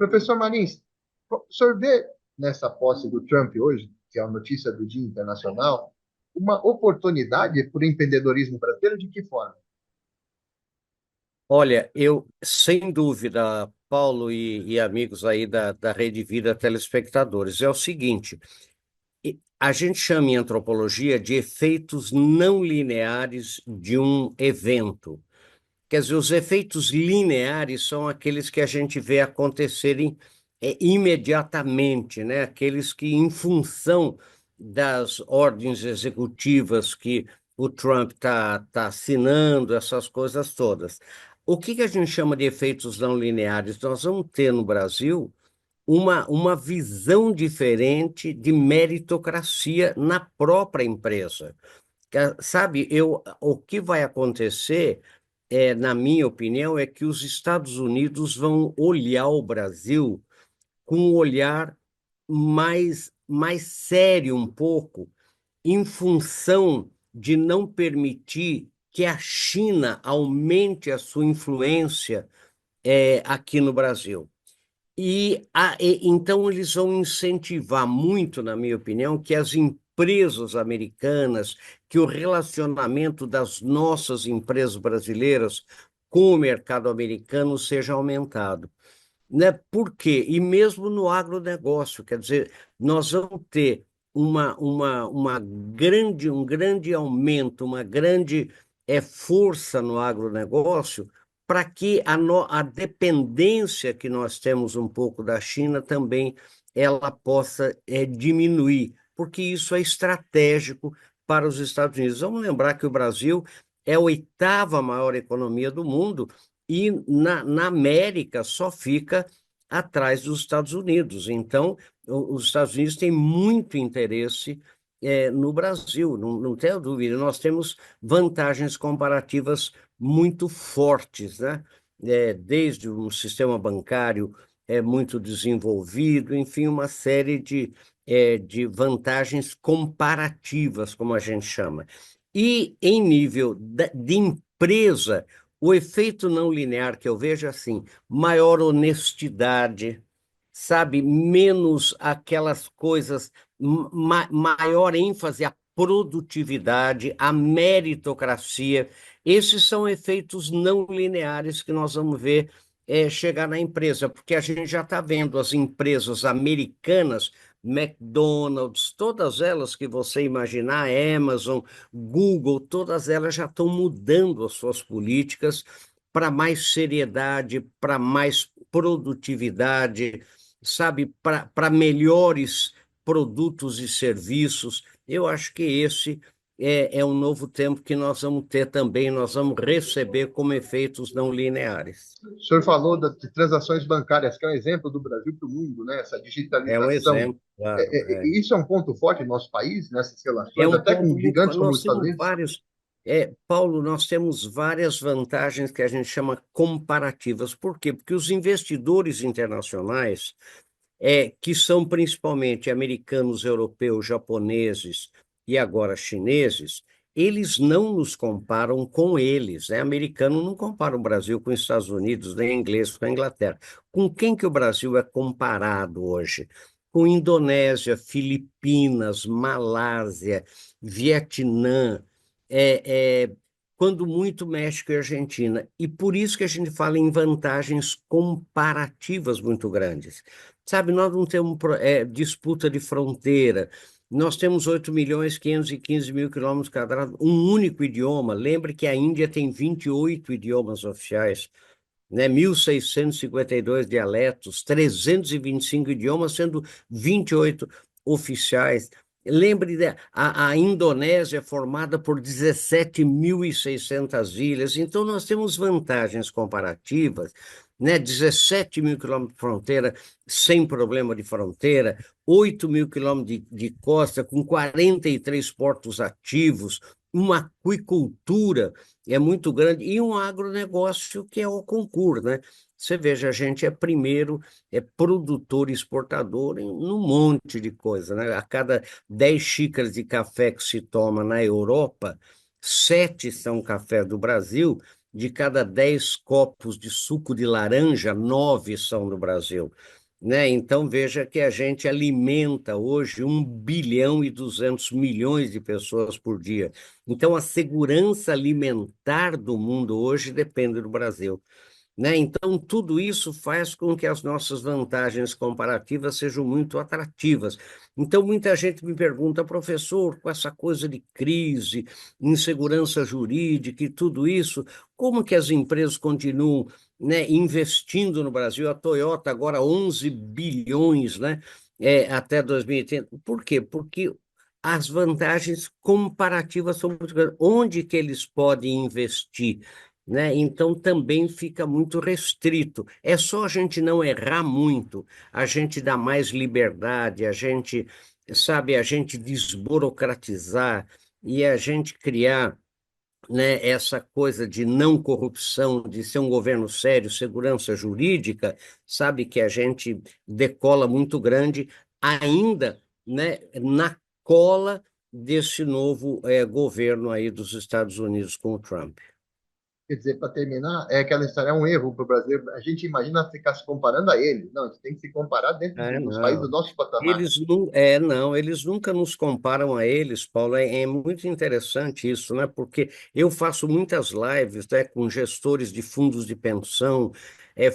Professor Marins, o senhor vê nessa posse do Trump hoje, que é a notícia do Dia Internacional, uma oportunidade para o empreendedorismo brasileiro? De que forma? Olha, eu, sem dúvida, Paulo e amigos aí da Rede Vida telespectadores, é o seguinte, a gente chama em antropologia de efeitos não lineares de um evento. Quer dizer, os efeitos lineares são aqueles que a gente vê acontecerem imediatamente, né? Aqueles que, em função das ordens executivas que o Trump tá assinando, essas coisas todas. O que a gente chama de efeitos não lineares? Nós vamos ter no Brasil uma visão diferente de meritocracia na própria empresa. Sabe, o que vai acontecer, na minha opinião, é que os Estados Unidos vão olhar o Brasil com um olhar mais sério um pouco, em função de não permitir que a China aumente a sua influência, aqui no Brasil. Então eles vão incentivar muito, na minha opinião, que as empresas americanas, que o relacionamento das nossas empresas brasileiras com o mercado americano seja aumentado. Né? Por quê? E mesmo no agronegócio, quer dizer, nós vamos ter um grande aumento, uma grande força no agronegócio, para que a dependência que nós temos um pouco da China também ela possa diminuir, porque isso é estratégico para os Estados Unidos. Vamos lembrar que o Brasil é a oitava maior economia do mundo e na América só fica atrás dos Estados Unidos. Então, os Estados Unidos têm muito interesse no Brasil, não tenho dúvida. Nós temos vantagens comparativas muito fortes, né? Desde um sistema bancário muito desenvolvido, enfim, uma série de vantagens comparativas, como a gente chama. E em nível de empresa, o efeito não linear que eu vejo é assim, maior honestidade, sabe? Menos aquelas coisas, maior ênfase à produtividade, à meritocracia. Esses são efeitos não lineares que nós vamos ver chegar na empresa, porque a gente já está vendo as empresas americanas, McDonald's, todas elas que você imaginar, Amazon, Google, todas elas já estão mudando as suas políticas para mais seriedade, para mais produtividade, sabe, para melhores produtos e serviços. Eu acho que esse é um novo tempo que nós vamos ter também, nós vamos receber como efeitos não lineares. O senhor falou de transações bancárias, que é um exemplo do Brasil para o mundo, né? Essa É um digitalização. exemplo, claro. Isso é um ponto forte do nosso país, nessas É relações, um até com ponto muito. gigantes como os Nós Estados temos Unidos. vários. Paulo, nós temos várias vantagens que a gente chama comparativas. Por quê? Porque os investidores internacionais, que são principalmente americanos, europeus, japoneses e agora chineses, eles não nos comparam com eles, né? Americano não compara o Brasil com os Estados Unidos, nem inglês com a Inglaterra. Com quem que o Brasil é comparado hoje? Com Indonésia, Filipinas, Malásia, Vietnã, quando muito México e Argentina. E por isso que a gente fala em vantagens comparativas muito grandes. Sabe, nós não temos disputa de fronteira, nós temos 8.515.000 quilômetros quadrados, um único idioma. Lembre que a Índia tem 28 idiomas oficiais, né? 1.652 dialetos, 325 idiomas, sendo 28 oficiais. Lembre, a Indonésia é formada por 17.600 ilhas, então nós temos vantagens comparativas, né? 17 mil quilômetros de fronteira sem problema de fronteira, 8 mil quilômetros de costa com 43 portos ativos, uma aquicultura muito grande e um agronegócio que é o concurso, né? Você veja, a gente é primeiro, é produtor e exportador em um monte de coisa, né? A cada 10 xícaras de café que se toma na Europa, 7 são café do Brasil, de cada 10 copos de suco de laranja, 9 são no Brasil. Né? Então, veja que a gente alimenta hoje 1,2 bilhão de pessoas por dia. Então, a segurança alimentar do mundo hoje depende do Brasil. Né? Então, tudo isso faz com que as nossas vantagens comparativas sejam muito atrativas. Então, muita gente me pergunta, professor, com essa coisa de crise, insegurança jurídica e tudo isso, como que as empresas continuam, né, investindo no Brasil? A Toyota agora 11 bilhões, né, até 2030. Por quê? Porque as vantagens comparativas são muito grandes. Onde que eles podem investir? Né? Então também fica muito restrito. É só a gente não errar muito, a gente dar mais liberdade, a gente, sabe, a gente desburocratizar e a gente criar, né, essa coisa de não corrupção, de ser um governo sério, segurança jurídica, sabe que a gente decola muito grande ainda, né, na cola desse novo governo aí dos Estados Unidos com o Trump. Quer dizer, para terminar, é aquela história, é um erro para o Brasil. A gente imagina ficar se comparando a ele. Não, a gente tem que se comparar dentro dos países do Não. nosso patamar. Eles não, eles nunca nos comparam a eles, Paulo. É muito interessante isso, né? Porque eu faço muitas lives, né, com gestores de fundos de pensão,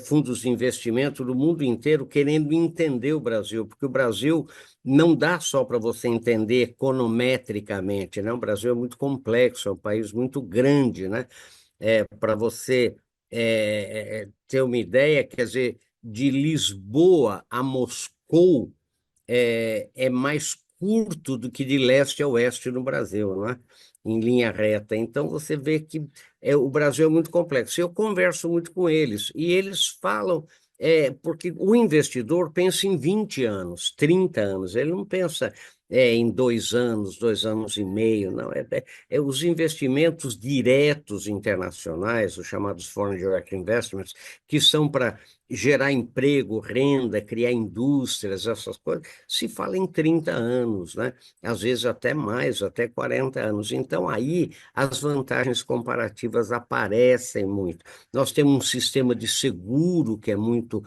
fundos de investimento do mundo inteiro, querendo entender o Brasil, porque o Brasil não dá só para você entender econometricamente, né? O Brasil é muito complexo, é um país muito grande, né? Para você ter uma ideia, quer dizer, de Lisboa a Moscou é mais curto do que de leste a oeste no Brasil, né? Em linha reta. Então você vê que o Brasil é muito complexo. Eu converso muito com eles e eles falam, porque o investidor pensa em 20 anos, 30 anos, ele não pensa em 2 anos, 2 anos e meio, não. Os investimentos diretos internacionais, os chamados Foreign Direct Investments, que são para gerar emprego, renda, criar indústrias, essas coisas, se fala em 30 anos, né? Às vezes até mais, até 40 anos. Então, aí as vantagens comparativas aparecem muito. Nós temos um sistema de seguro que é muito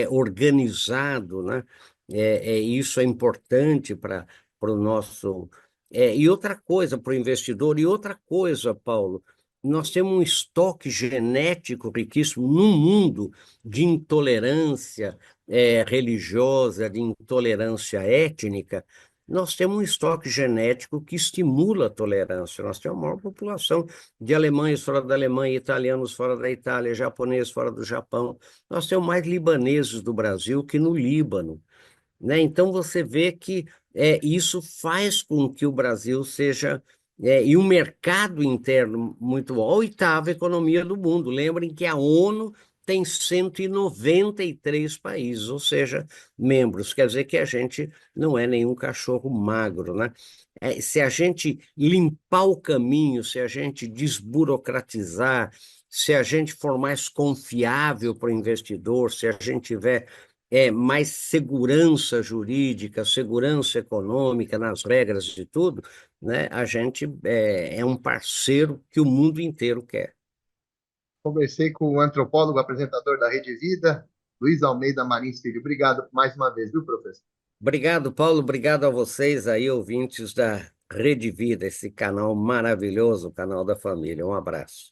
organizado, né? Isso é importante para o nosso. E outra coisa para o investidor, e outra coisa, Paulo, nós temos um estoque genético riquíssimo no mundo de intolerância religiosa, de intolerância étnica. Nós temos um estoque genético que estimula a tolerância. Nós temos a maior população de alemães fora da Alemanha, italianos fora da Itália, japoneses fora do Japão. Nós temos mais libaneses do Brasil que no Líbano, né? Então você vê que isso faz com que o Brasil seja e o mercado interno muito bom. A oitava economia do mundo. Lembrem que a ONU tem 193 países, ou seja, membros. Quer dizer que a gente não é nenhum cachorro magro, né? Se a gente limpar o caminho, se a gente desburocratizar, se a gente for mais confiável para o investidor, se a gente tiver mais segurança jurídica, segurança econômica nas regras de tudo, né? A gente é um parceiro que o mundo inteiro quer. Conversei com o antropólogo, apresentador da Rede Vida, Luiz Almeida Marins Filho. Obrigado mais uma vez, viu, professor? Obrigado, Paulo. Obrigado a vocês aí, ouvintes da Rede Vida, esse canal maravilhoso, o canal da família. Um abraço.